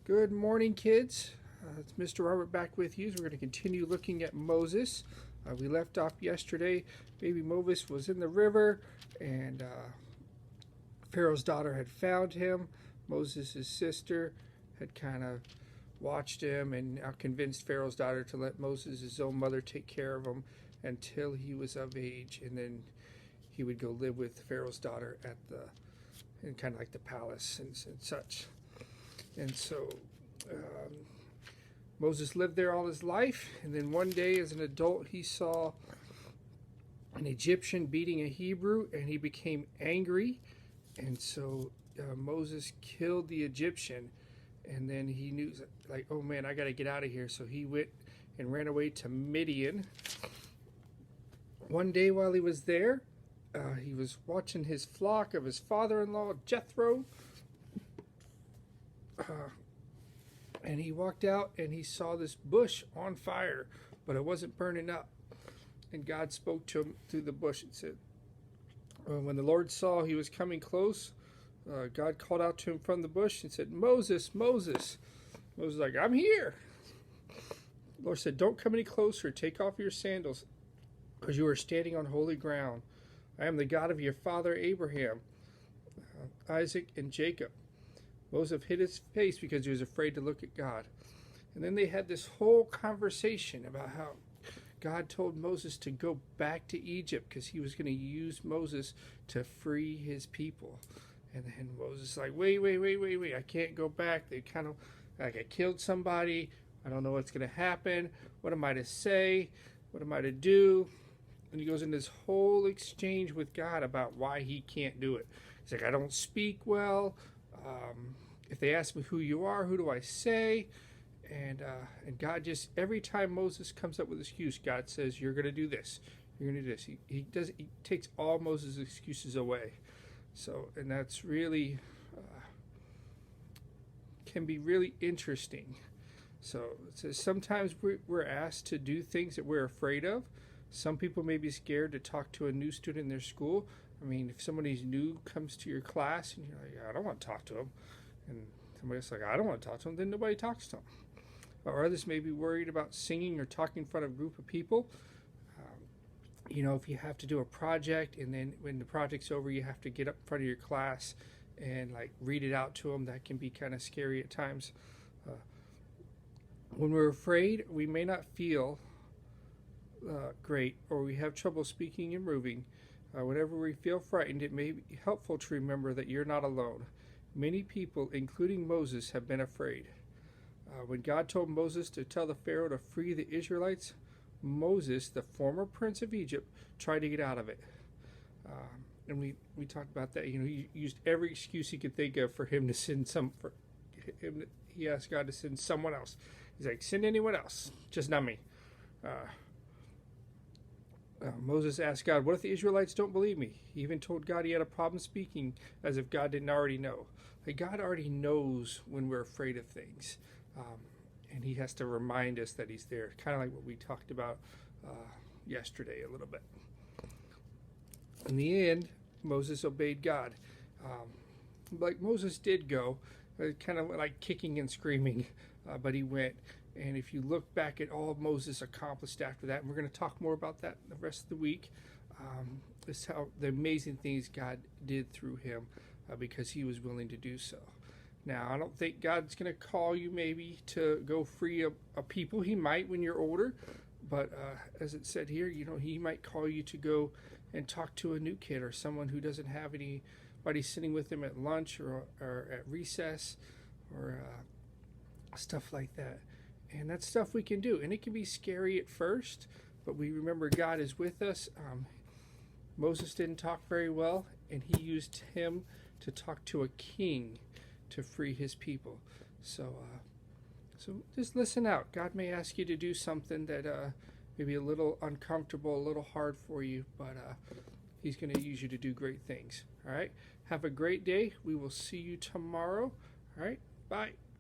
Good morning, kids. It's Mr. Robert back with you. So we're going to continue looking at Moses. We left off yesterday. Baby Moses was in the river, and Pharaoh's daughter had found him. Moses' sister had kind of watched him and convinced Pharaoh's daughter to let Moses' own mother take care of him until he was of age, and then he would go live with Pharaoh's daughter in kind of like the palace and such. And so Moses lived there all his life, and then one day as an adult he saw an Egyptian beating a Hebrew, and he became angry, and so Moses killed the Egyptian, and then he knew, like, oh man, I got to get out of here. So he went and ran away to Midian. One day while he was there, he was watching his flock of his father-in-law Jethro, and he walked out and he saw this bush on fire, but it wasn't burning up. And God spoke to him through the bush and said, when the Lord saw he was coming close, God called out to him from the bush and said, Moses, Moses. Moses was like, I'm here. The Lord said, don't come any closer. Take off your sandals, because you are standing on holy ground. I am the God of your father Abraham, Isaac, and Jacob. Moses hid his face because he was afraid to look at God. And then they had this whole conversation about how God told Moses to go back to Egypt because he was going to use Moses to free his people. And then Moses like, wait, I can't go back. They kind of, like, I killed somebody. I don't know what's going to happen. What am I to say? What am I to do? And he goes into this whole exchange with God about why he can't do it. He's like, I don't speak well. If they ask me who you are, who do I say? And God just, every time Moses comes up with an excuse, God says, you're going to do this. You're going to do this. He takes all Moses' excuses away. So, and that's really, can be really interesting. So it says sometimes we're asked to do things that we're afraid of. Some people may be scared to talk to a new student in their school. I mean, if somebody new comes to your class and you're like, I don't want to talk to them, and somebody else like, I don't want to talk to them, then nobody talks to them. Or others may be worried about singing or talking in front of a group of people. If you have to do a project, and then when the project's over, you have to get up in front of your class and like read it out to them, that can be kind of scary at times. When we're afraid, we may not feel great, or we have trouble speaking and moving. Whenever we feel frightened, it may be helpful to remember that you're not alone. Many people, including Moses, have been afraid. When God told Moses to tell the Pharaoh to free the Israelites, Moses, the former prince of Egypt, tried to get out of it. And we talked about that. He used every excuse he could think of for him to send he asked God to send someone else. He's like, send anyone else, just not me. Moses asked God, what if the Israelites don't believe me? He even told God he had a problem speaking, as if God didn't already know. Like, God already knows when we're afraid of things. And he has to remind us that he's there. Kind of like what we talked about yesterday a little bit. In the end, Moses obeyed God. Like Moses did go, kind of like kicking and screaming, but he went. And if you look back at all Moses accomplished after that, and we're going to talk more about that the rest of the week, is how the amazing things God did through him because he was willing to do so. Now, I don't think God's going to call you maybe to go free a people. He might when you're older, but as it said here, he might call you to go and talk to a new kid or someone who doesn't have anybody sitting with them at lunch or at recess or stuff like that. And that's stuff we can do. And it can be scary at first, but we remember God is with us. Moses didn't talk very well, and he used him to talk to a king to free his people. So just listen out. God may ask you to do something that may be a little uncomfortable, a little hard for you, but he's going to use you to do great things. All right? Have a great day. We will see you tomorrow. All right? Bye.